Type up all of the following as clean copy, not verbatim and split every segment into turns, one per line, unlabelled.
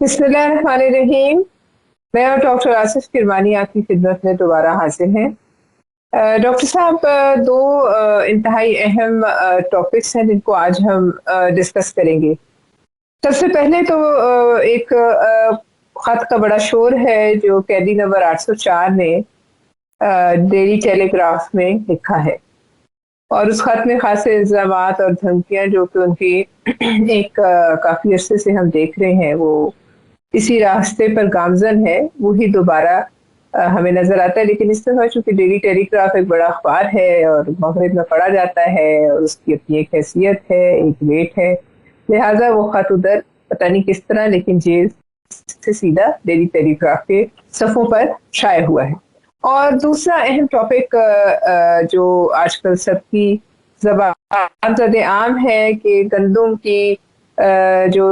बिस्मिल्लाहिर्रहमानिर्रहीम। मैं और डॉक्टर आसिफ किरमानी आपकी खिदमत में दोबारा हाजिर हैं। डॉक्टर साहब, दो इंतहाई अहम टॉपिक्स हैं जिनको आज हम डिस्कस करेंगे। सबसे पहले तो एक खत का बड़ा शोर है जो कैदी नंबर 804 ने डेली टेलीग्राफ में लिखा है, और उस खत में खासे इल्जामात और धमकियां जो कि उनकी एक काफी अरसे से हम देख रहे हैं वो इसी रास्ते पर गामजन है, वही दोबारा हमें नजर आता है। लेकिन इस तरह चूंकि डेली टेलीग्राफ एक बड़ा अखबार है और मगरिब में पढ़ा जाता है और उसकी अपनी एक हैसियत है, एक वेट है, लिहाजा वो खत उधर पता नहीं किस तरह लेकिन जेल से सीधा डेली टेलीग्राफ के सफ़ों पर शाये हुआ है। और दूसरा अहम टॉपिक जो आजकल सबकी ज़बान ज़द आम है कि गंदम की जो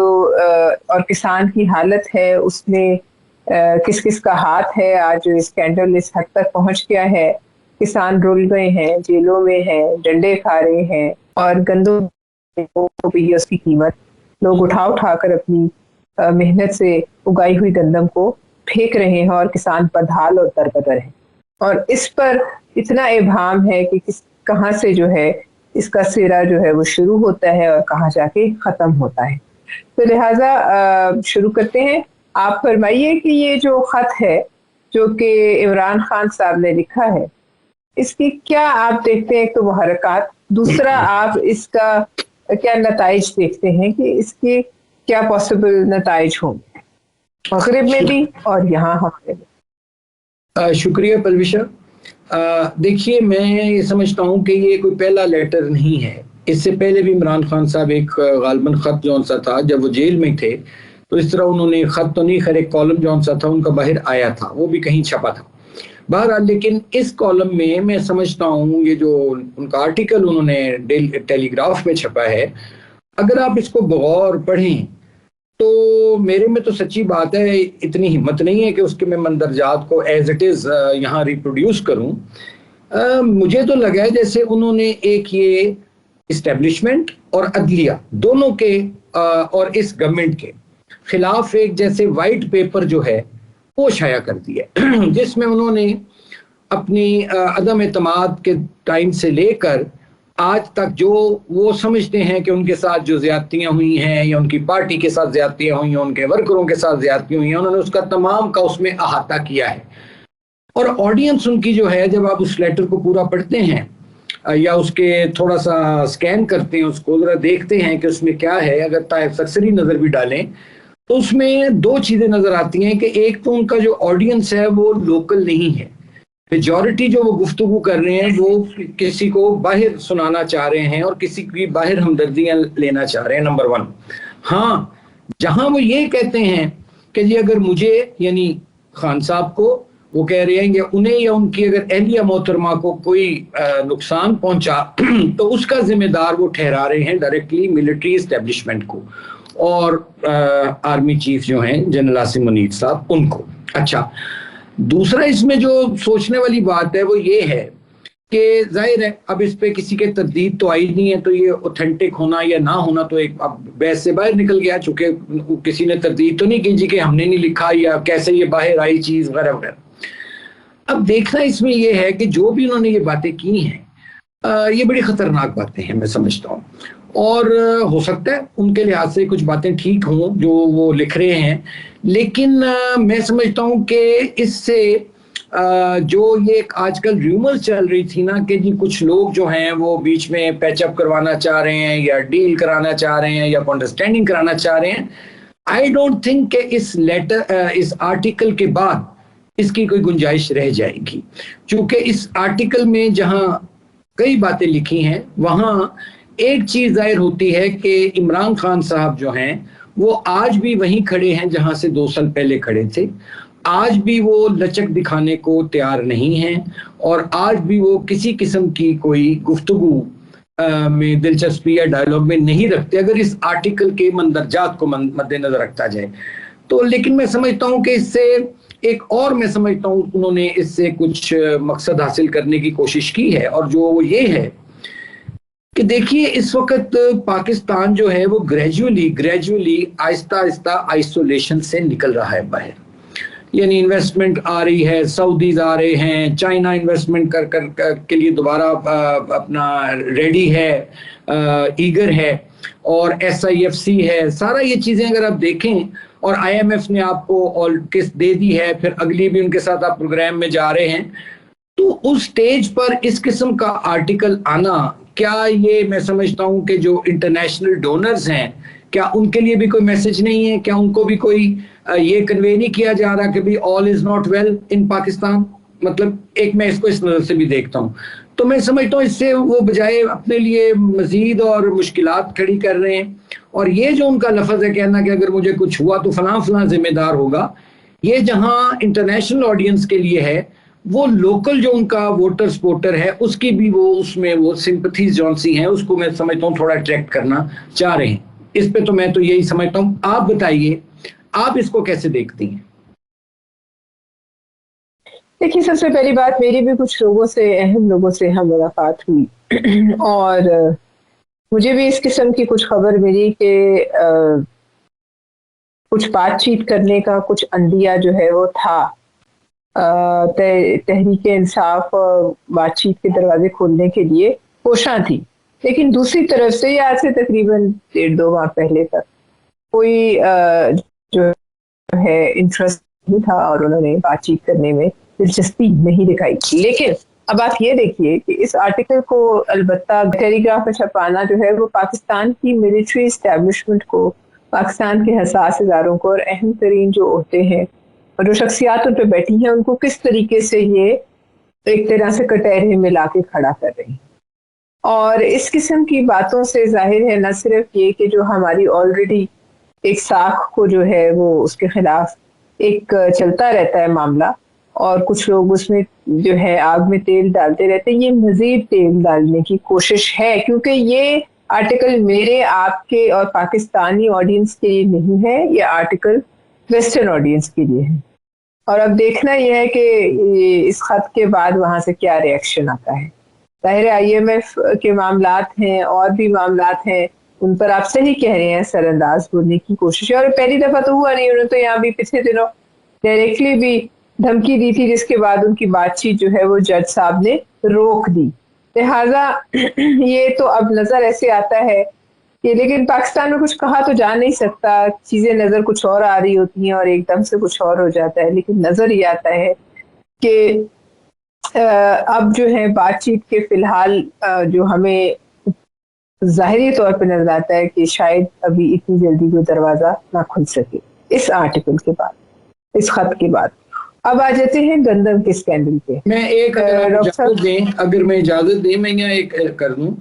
और किसान की हालत है उसमें किस किस का हाथ है। आज जो स्कैंडल इस हद तक पहुंच गया है, किसान रुल गए हैं, जेलों में हैं, डंडे खा रहे हैं, और गंदम को भी उसकी कीमत लोग उठा उठा कर अपनी मेहनत से उगाई हुई गंदम को फेंक रहे हैं और किसान बदहाल और दरबदर है। और इस पर इतना इबाम है कि कहाँ से जो है इसका सिरा जो है वो शुरू होता है और कहाँ जाके खत्म होता है। तो लिहाजा शुरू करते हैं। आप फरमाइए कि ये जो खत है जो कि इमरान खान साहब ने लिखा है, इसकी क्या आप देखते हैं? एक तो वो हरकत, दूसरा आप इसका क्या नताइज देखते हैं कि इसके क्या पॉसिबल नताइज होंगे मगरिब में भी और यहाँ हमारे में?
शुक्रिया पलविशा। देखिए, मैं ये समझता हूँ कि ये कोई पहला लेटर नहीं है। इससे पहले भी इमरान खान साहब एक गालबन ख़त जौन सा था जब वो जेल में थे, तो इस तरह उन्होंने ख़त तो नहीं, खैर एक कॉलम जौन सा था उनका बाहर आया था, वो भी कहीं छपा था बहरहाल। लेकिन इस कॉलम में मैं समझता हूँ ये जो उनका आर्टिकल उन्होंने टेलीग्राफ में छपा है, अगर आप इसको बगौर पढ़ें तो मेरे में तो सच्ची बात है इतनी हिम्मत नहीं है कि उसके मैं मंदरजात को एज इट इज़ यहाँ रिप्रोड्यूस करूँ। मुझे तो लगा है जैसे उन्होंने एक ये इस्टेब्लिशमेंट और अदलिया दोनों के और इस गवर्नमेंट के खिलाफ एक जैसे वाइट पेपर जो है वो शाया कर दिया जिसमें उन्होंने अपनी अदम एतमाद के टाइम से लेकर आज तक जो वो समझते हैं कि उनके साथ जो ज्यादतियां हुई हैं या उनकी पार्टी के साथ ज्यादतियां हुई हैं, उनके वर्करों के साथ ज्यादतियां हुई हैं, उन्होंने उसका तमाम का उसमें अहाता किया है। और ऑडियंस उनकी जो है, जब आप उस लेटर को पूरा पढ़ते हैं या उसके थोड़ा सा स्कैन करते हैं, उसको जरा देखते हैं कि उसमें क्या है, अगर तायब सरसरी नज़र भी डालें तो उसमें दो चीज़ें नज़र आती हैं कि एक तो उनका जो ऑडियंस है वो लोकल नहीं है। मेजॉरिटी जो वो गुफ्तगू कर रहे हैं वो किसी को बाहर सुनाना चाह रहे हैं और किसी की बाहर हमदर्दियां लेना चाह रहे हैं, नंबर वन। हाँ, जहां वो ये कहते हैं कि जी अगर मुझे यानी खान साहब को वो कह रहे हैं कि उन्हें या उनकी अगर अहलिया मोहतरमा को कोई नुकसान पहुंचा तो उसका जिम्मेदार वो ठहरा रहे हैं डायरेक्टली मिलिट्री इस्टेब्लिशमेंट को और आर्मी चीफ जो हैं जनरल आसिम मुनीर साहब उनको। अच्छा, दूसरा इसमें जो सोचने वाली बात है वो ये है कि जाहिर है अब इस पे किसी के तरदीद तो आई नहीं है, तो ये ऑथेंटिक होना या ना होना तो एक अब बहस से बाहर निकल गया, चूंकि किसी ने तरदीद तो नहीं की जी कि हमने नहीं लिखा या कैसे ये बाहर आई चीज वगैरह वगैरह। अब देखना इसमें ये है कि जो भी उन्होंने ये बातें की हैं ये बड़ी खतरनाक बातें हैं मैं समझता हूँ, और हो सकता है उनके लिहाज से कुछ बातें ठीक हों जो वो लिख रहे हैं, लेकिन मैं समझता हूँ कि इससे जो ये आजकल रूमर्स चल रही थी ना कि जी कुछ लोग जो हैं वो बीच में पैचअप करवाना चाह रहे हैं या डील कराना चाह रहे हैं या अंडरस्टैंडिंग कराना चाह रहे हैं, आई डोंट थिंक कि इस लेटर इस आर्टिकल के बाद इसकी कोई गुंजाइश रह जाएगी, क्योंकि इस आर्टिकल में जहाँ कई बातें लिखी हैं वहाँ एक चीज जाहिर होती है कि इमरान खान साहब जो हैं वो आज भी वहीं खड़े हैं जहां से 2 साल पहले खड़े थे। आज भी वो लचक दिखाने को तैयार नहीं हैं और आज भी वो किसी किस्म की कोई गुफ्तगू में दिलचस्पी या डायलॉग में नहीं रखते अगर इस आर्टिकल के मंदरजात को मद्देनजर रखा जाए तो। लेकिन मैं समझता हूँ कि इससे एक और मैं समझता हूँ उन्होंने इससे कुछ मकसद हासिल करने की कोशिश की है, और जो ये है کہ دیکھیے اس وقت پاکستان جو ہے وہ گریجولی آہستہ آہستہ آئسولیشن سے نکل رہا ہے باہر. یعنی انویسٹمنٹ آ رہی ہے، سعودیز آ رہے ہیں، چائنا انویسٹمنٹ کر کے لیے دوبارہ اپنا ریڈی ہے، ایگر ہے، اور SIFC ہے. سارا یہ چیزیں اگر آپ دیکھیں، اور IMF نے آپ کو قسط دے دی ہے، پھر اگلی بھی ان کے ساتھ آپ پروگرام میں جا رہے ہیں. تو اس سٹیج پر اس قسم کا آرٹیکل آنا، کیا یہ میں سمجھتا ہوں کہ جو انٹرنیشنل ڈونرز ہیں، کیا ان کے لیے بھی کوئی میسج نہیں ہے؟ کیا ان کو بھی کوئی یہ کنوے نہیں کیا جا رہا کہ بھی all is not well in Pakistan? مطلب ایک میں اس کو اس نظر سے بھی دیکھتا ہوں. تو میں سمجھتا ہوں اس سے وہ بجائے اپنے لیے مزید اور مشکلات کھڑی کر رہے ہیں. اور یہ جو ان کا لفظ ہے کہنا کہ اگر مجھے کچھ ہوا تو فلاں فلاں ذمہ دار ہوگا، یہ جہاں انٹرنیشنل آڈینس کے لیے ہے، وہ لوکل جو ان کا ووٹر سپورٹر ہے اس کی بھی وہ اس میں وہ سمپتھیز جون سی ہیں، اس کو میں سمجھتا ہوں تھوڑا اٹریکٹ کرنا چاہ رہے ہیں. اس پہ تو میں تو یہی سمجھتا ہوں. آپ بتائیے آپ اس کو کیسے دیکھتی ہیں؟
دیکھیے، سب سے پہلی بات، میری بھی کچھ لوگوں سے، اہم لوگوں سے ہم ملاقات ہوئی اور مجھے بھی اس قسم کی کچھ خبر ملی کہ کچھ بات چیت کرنے کا کچھ اندیہ جو ہے وہ تھا. تحریک انصاف بات چیت کے دروازے کھولنے کے لیے کوشاں تھی، لیکن دوسری طرف سے یہ آج سے تقریباً 1.5-2 ماہ پہلے تک کوئی جو ہے انٹرسٹ نہیں تھا اور انہوں نے بات چیت کرنے میں دلچسپی نہیں دکھائی. لیکن اب آپ یہ دیکھیے کہ اس آرٹیکل کو البتہ ٹیلی گراف میں چھپانا جو ہے وہ پاکستان کی ملٹری اسٹیبلشمنٹ کو، پاکستان کے حساس اداروں کو اور اہم ترین جو عہدے ہیں اور جو شخصیات ان پہ بیٹھی ہیں ان کو کس طریقے سے یہ ایک طرح سے کٹہرے میں لا کے کھڑا کر رہی ہیں. اور اس قسم کی باتوں سے ظاہر ہے نہ صرف یہ کہ جو ہماری آلریڈی ایک ساکھ کو جو ہے وہ اس کے خلاف ایک چلتا رہتا ہے معاملہ، اور کچھ لوگ اس میں جو ہے آگ میں تیل ڈالتے رہتے ہیں، یہ مزید تیل ڈالنے کی کوشش ہے، کیونکہ یہ آرٹیکل میرے، آپ کے اور پاکستانی آڈینس کے لیے نہیں ہے، یہ آرٹیکل ویسٹرن آڈینس کے لیے ہے. اور اب دیکھنا یہ ہے کہ اس خط کے بعد وہاں سے کیا ری ایکشن آتا ہے. ظاہر IMF کے معاملات ہیں اور بھی معاملات ہیں، ان پر آپ صحیح کہہ رہے ہیں، سر انداز ہونے کی کوشش ہے. اور پہلی دفعہ تو ہوا نہیں، انہوں نے تو یہاں بھی پچھلے دنوں ڈائریکٹلی بھی دھمکی دی تھی، جس کے بعد ان کی بات چیت جو ہے وہ جج صاحب نے روک دی. لہٰذا یہ تو اب نظر ایسے آتا ہے کہ، لیکن پاکستان میں کچھ کہا تو جا نہیں سکتا، چیزیں نظر کچھ اور آ رہی ہوتی ہیں اور ایک دم سے کچھ اور ہو جاتا ہے. لیکن نظر یہ آتا ہے کہ اب جو ہے بات چیت کے فی الحال جو ہمیں ظاہری طور پہ نظر آتا ہے کہ شاید ابھی اتنی جلدی کوئی دروازہ نہ کھل سکے اس آرٹیکل کے بعد، اس خط کے بعد. اب آ جاتے ہیں گندم کے اسکینڈل پہ.
میں ایک اگر میں اجازت دیں میں یہاں ایک کر دوں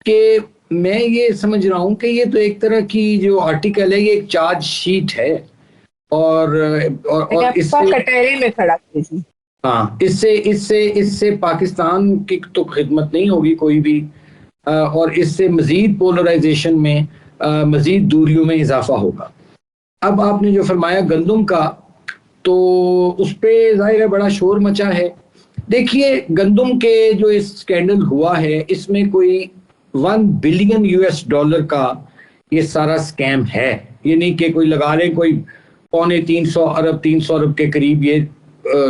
کہ میں یہ سمجھ رہا ہوں کہ یہ تو ایک طرح کی جو آرٹیکل ہے یہ ایک چارج شیٹ ہے، اور اس سے
کٹہرے میں کھڑا کیجیے.
ہاں، اس سے پاکستان کی تو خدمت نہیں ہوگی کوئی بھی، اور اس سے مزید پولرائزیشن میں، مزید دوریوں میں اضافہ ہوگا. اب آپ نے جو فرمایا گندم کا، تو اس پہ ظاہر ہے بڑا شور مچا ہے. دیکھیے گندم کے جو اس سکینڈل ہوا ہے، اس میں کوئی $1 بلین کا یہ سارا سکیم ہے. یہ نہیں کہ کوئی لگا لیں کوئی 300 ارب کے قریب یہ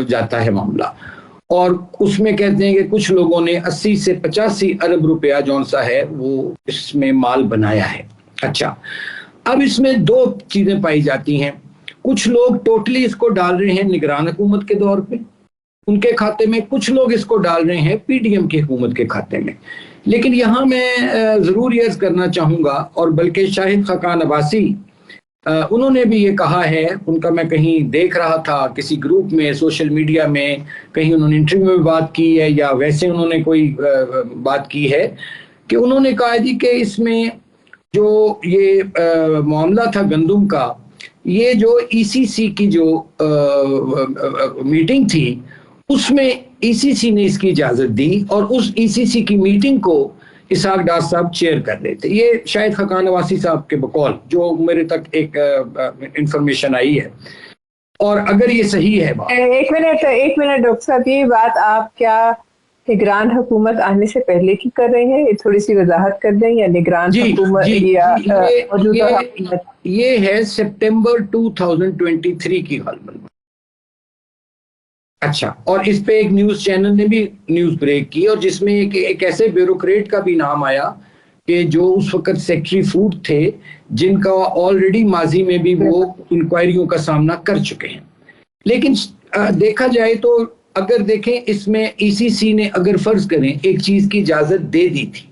جاتا ہے معاملہ. اور اس میں کہتے ہیں کہ کچھ لوگوں نے 80 سے 85 ارب روپیہ جون سا ہے وہ اس میں مال بنایا ہے. اچھا، اب اس میں 2 چیزیں پائی جاتی ہیں. کچھ لوگ ٹوٹلی اس کو ڈال رہے ہیں نگران حکومت کے دور پہ ان کے کھاتے میں، کچھ لوگ اس کو ڈال رہے ہیں PDM کی حکومت کے کھاتے میں. لیکن یہاں میں ضرور یہ عرض کرنا چاہوں گا، اور بلکہ شاہد خاقان عباسی انہوں نے بھی یہ کہا ہے، ان کا میں کہیں دیکھ رہا تھا کسی گروپ میں، سوشل میڈیا میں، کہیں انہوں نے انٹرویو میں بات کی ہے یا ویسے انہوں نے کوئی بات کی ہے، کہ انہوں نے کہا جی کہ اس میں جو یہ معاملہ تھا گندم کا، یہ جو ECC کی جو میٹنگ تھی اس میں ECC نے اس کی اجازت دی، اور اس ECC کی میٹنگ کو اسحاق ڈار صاحب چیئر کر رہے تھے. یہ شاید خاقان عباسی صاحب کے بقول جو میرے تک ایک انفارمیشن آئی ہے، اور اگر یہ صحیح ہے بات.
ایک منٹ ڈاکٹر صاحب، یہ بات آپ کیا निगरान हुकूमत आने से पहले की कर रहे हैं, ये थोड़ी सी वजाहत कर दें, या निगरान
जी
हुकूमत
जी
या
जी
मौजूदा हुकूमत?
ये है सितंबर 2023 की गालबन। अच्छा, और इस पे एक न्यूज चैनल ने भी न्यूज ब्रेक की, और जिसमें एक ऐसे ब्यूरोक्रेट का भी नाम आया कि जो उस वक्त सेक्रेटरी फूड थे, जिनका ऑलरेडी माजी में भी वो इंक्वायरियों का सामना कर चुके हैं। लेकिन देखा जाए तो अगर देखें इसमें ईसीसी ने अगर फर्ज करें एक चीज की इजाजत दे दी थी,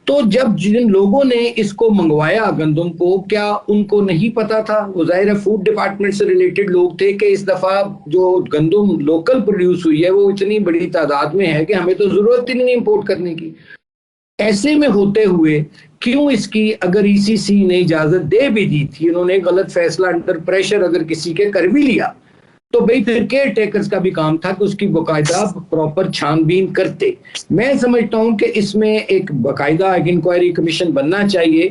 तो जब जिन लोगों ने इसको मंगवाया गंदम को, क्या उनको नहीं पता था? वो जाहिर है फूड डिपार्टमेंट से रिलेटेड लोग थे कि इस दफा जो गंदम लोकल प्रोड्यूस हुई है वो इतनी बड़ी तादाद में है कि हमें तो जरूरत ही नहीं इंपोर्ट करने की। ऐसे में होते हुए क्यों इसकी अगर ईसीसी ने इजाजत दे भी दी थी, उन्होंने गलत फैसला अंडर प्रेशर अगर किसी के कर भी लिया, तो भाई फिर केयर टेकर्स का भी काम था कि उसकी बाकायदा प्रॉपर छानबीन करते। मैं समझता हूं कि इसमें एक बाकायदा एक इंक्वायरी कमीशन बनना चाहिए,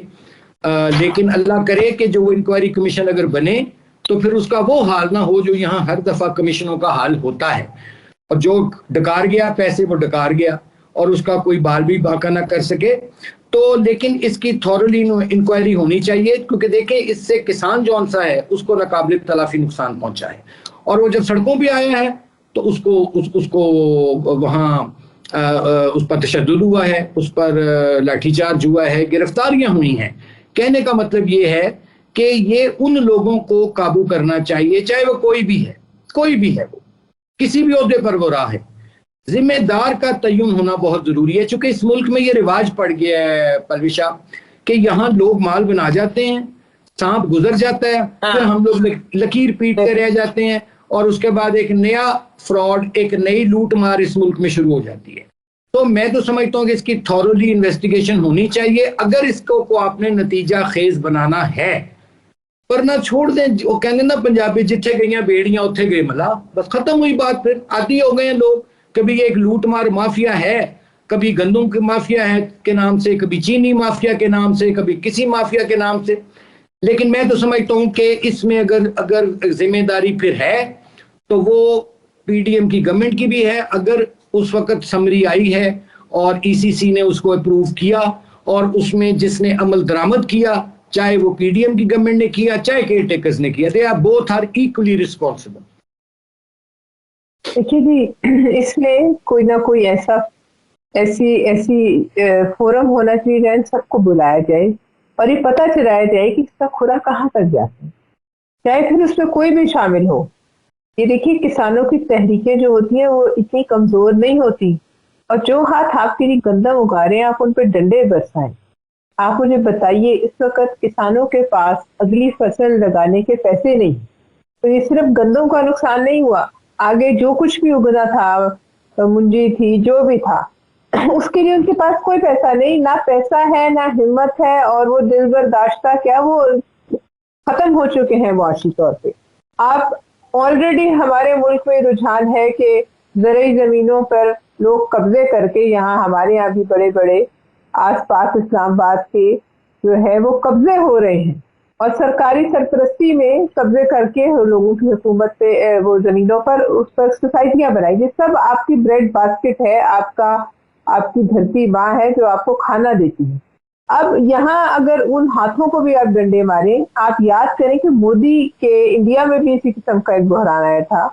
लेकिन अल्लाह करे कि जो इंक्वायरी कमीशन अगर बने तो फिर उसका वो हाल ना हो जो यहाँ हर दफा कमीशनों का हाल होता है, और जो डकार गया पैसे वो डकार गया और उसका कोई बाल भी बाका ना कर सके। तो लेकिन इसकी थॉरली इंक्वायरी होनी चाहिए, क्योंकि देखें इससे किसान जो सा है उसको नाकाबिल तलाफी नुकसान पहुंचा है, और वो जब सड़कों पे आया है तो उसको वहाँ उस पर तशद्दुद हुआ है, उस पर लाठीचार्ज हुआ है, गिरफ्तारियां हुई हैं। कहने का मतलब ये है कि ये उन लोगों को काबू करना चाहिए, चाहे वो कोई भी है, कोई भी है, वो किसी भी ओहदे पर वो रहा है, जिम्मेदार का तयन होना बहुत जरूरी है। चूंकि इस मुल्क में ये रिवाज पड़ गया है पलविशा कि यहाँ लोग माल बना जाते हैं, सांप गुजर जाता है, फिर हम लोग लकीर पीट के रह जाते हैं, और उसके बाद एक नया फ्रॉड, एक नई लूट मार इस मुल्क में शुरू हो जाती है। तो मैं तो समझता हूँ कि इसकी थॉरली इन्वेस्टिगेशन होनी चाहिए अगर इसको को आपने नतीजा खेज बनाना है, पर ना छोड़ दें। वो कहते ना पंजाबी, जिथे गई बेड़ियां उथे गए मला, बस खत्म हुई बात। फिर आदि हो गए हैं लोग, कभी एक लूट मार माफिया है, कभी गंदम की माफिया है के नाम से, कभी चीनी माफिया के नाम से, कभी किसी माफिया के नाम से। लेकिन मैं तो समझता हूं कि इसमें अगर अगर जिम्मेदारी फिर है तो वो पीडीएम की गवर्नमेंट की भी है। अगर उस वक्त समरी आई है और ईसीसी ने उसको अप्रूव किया और उसमें जिसने अमल दरामद किया, चाहे वो पीडीएम की गवर्नमेंट ने किया चाहे केयर टेकर्स ने किया, they are both are equally responsible.
देखिए जी, इसमें कोई ना कोई ऐसी ऐसी फोरम होना चाहिए जहाँ सबको बुलाया जाए और ये पता चलाया जाए कि इसका खुरा कहाँ तक जाता है, चाहे फिर उसमें कोई भी शामिल हो। ये देखिए, किसानों की तहरीकें जो होती हैं वो इतनी कमजोर नहीं होती, और जो हाथ आपके लिए गंदम उगा रहे हैं आप उन पर डंडे बरसाएं। आप मुझे बताइए, इस वक्त किसानों के पास अगली फसल लगाने के पैसे नहीं, तो ये सिर्फ गंदम का नुकसान नहीं हुआ, आगे जो कुछ भी उगना था, मुंजी थी, जो भी था, उसके लिए उनके पास कोई पैसा नहीं, ना पैसा है ना हिम्मत है, और वो दिल बर्दाश्ता क्या, वो खत्म हो चुके हैं मुआशी तौर पे। आप ऑलरेडी हमारे मुल्क में रुझान है कि ज़रूरी जमीनों पर लोग कब्जे करके, यहाँ हमारे यहाँ भी बड़े बड़े आसपास इस्लामाबाद के जो है वो कब्जे हो रहे हैं, और सरकारी सरपरस्ती में कब्जे करके लोगों की हुकूमत पे वो जमीनों पर उस पर सोसाइटियां बनाई। ये सब आपकी ब्रेड बास्केट है, आपकी धरती माँ है जो आपको खाना देती है। अब यहाँ अगर उन हाथों को भी आप डंडे मारें, आप याद करें कि मोदी के इंडिया में भी इसी किस्म का एक बहरान आया था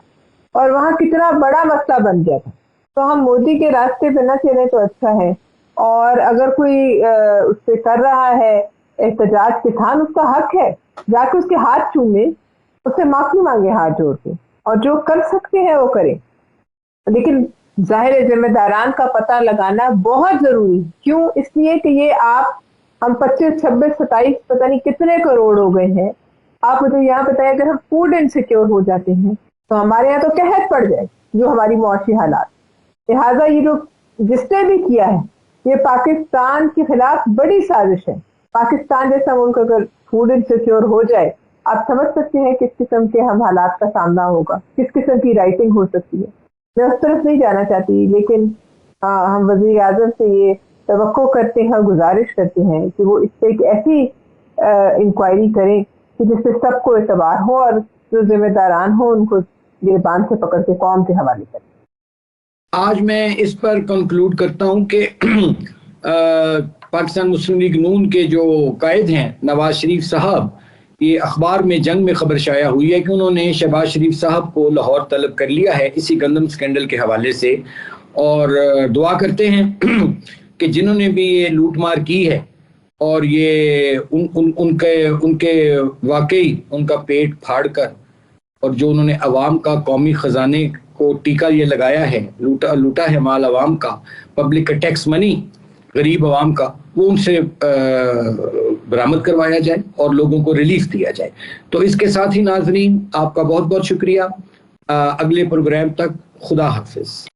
और वहाँ कितना बड़ा मसला बन गया था। तो हम मोदी के रास्ते पे न चले तो अच्छा है, और अगर कोई उससे कर रहा है एहतजाज, किसान, उसका हक है जाके उसके हाथ चूमे, उससे माफी मांगे हाथ जोड़ के, और जो कर सकते हैं वो करें। लेकिन जाहिर है जिम्मेदारान का पता लगाना बहुत जरूरी है। क्यों? इसलिए कि ये हम 25, 26, 27 पता नहीं कितने करोड़ हो गए हैं। आप मुझे यहाँ बताएं, अगर हम फूड इनसिक्योर हो जाते हैं तो हमारे यहाँ तो कहत पड़ जाए जो हमारी मुआशी हालात। लिहाजा ये जो जिसने भी किया है, ये पाकिस्तान के खिलाफ बड़ी साजिश है। पाकिस्तान जैसा मुल्क अगर फूड इनसिक्योर हो जाए, आप समझ सकते हैं किस किस्म के हम हालात का सामना होगा, किस किस्म की राइटिंग हो सकती है। मैं उस तरफ नहीं जाना चाहती, लेकिन हम वज़ीर आज़म से ये तवक्को करते हैं, गुजारिश करते हैं कि वो इस पर एक ऐसी इंक्वायरी करें कि जिससे सबको एतबार हो, और जो जिम्मेदारान हो उनको गिरबान से पकड़ के कौम के हवाले करें।
آج میں اس پر کنکلوڈ کرتا ہوں کہ پاکستان مسلم لیگ نون کے جو قائد ہیں نواز شریف صاحب، یہ اخبار میں جنگ میں خبر شائع ہوئی ہے کہ انہوں نے شہباز شریف صاحب کو لاہور طلب کر لیا ہے اسی گندم سکینڈل کے حوالے سے، اور دعا کرتے ہیں کہ جنہوں نے بھی یہ لوٹ مار کی ہے اور یہ ان کے واقعی ان کا پیٹ پھاڑ کر، اور جو انہوں نے عوام کا قومی خزانے کو ٹیکا یہ لگایا ہے، لوٹا ہے مال عوام کا، پبلک کا ٹیکس منی غریب عوام کا، وہ ان سے برآمد کروایا جائے اور لوگوں کو ریلیف دیا جائے۔ تو اس کے ساتھ ہی ناظرین، آپ کا بہت بہت شکریہ۔ اگلے پروگرام تک خدا حافظ۔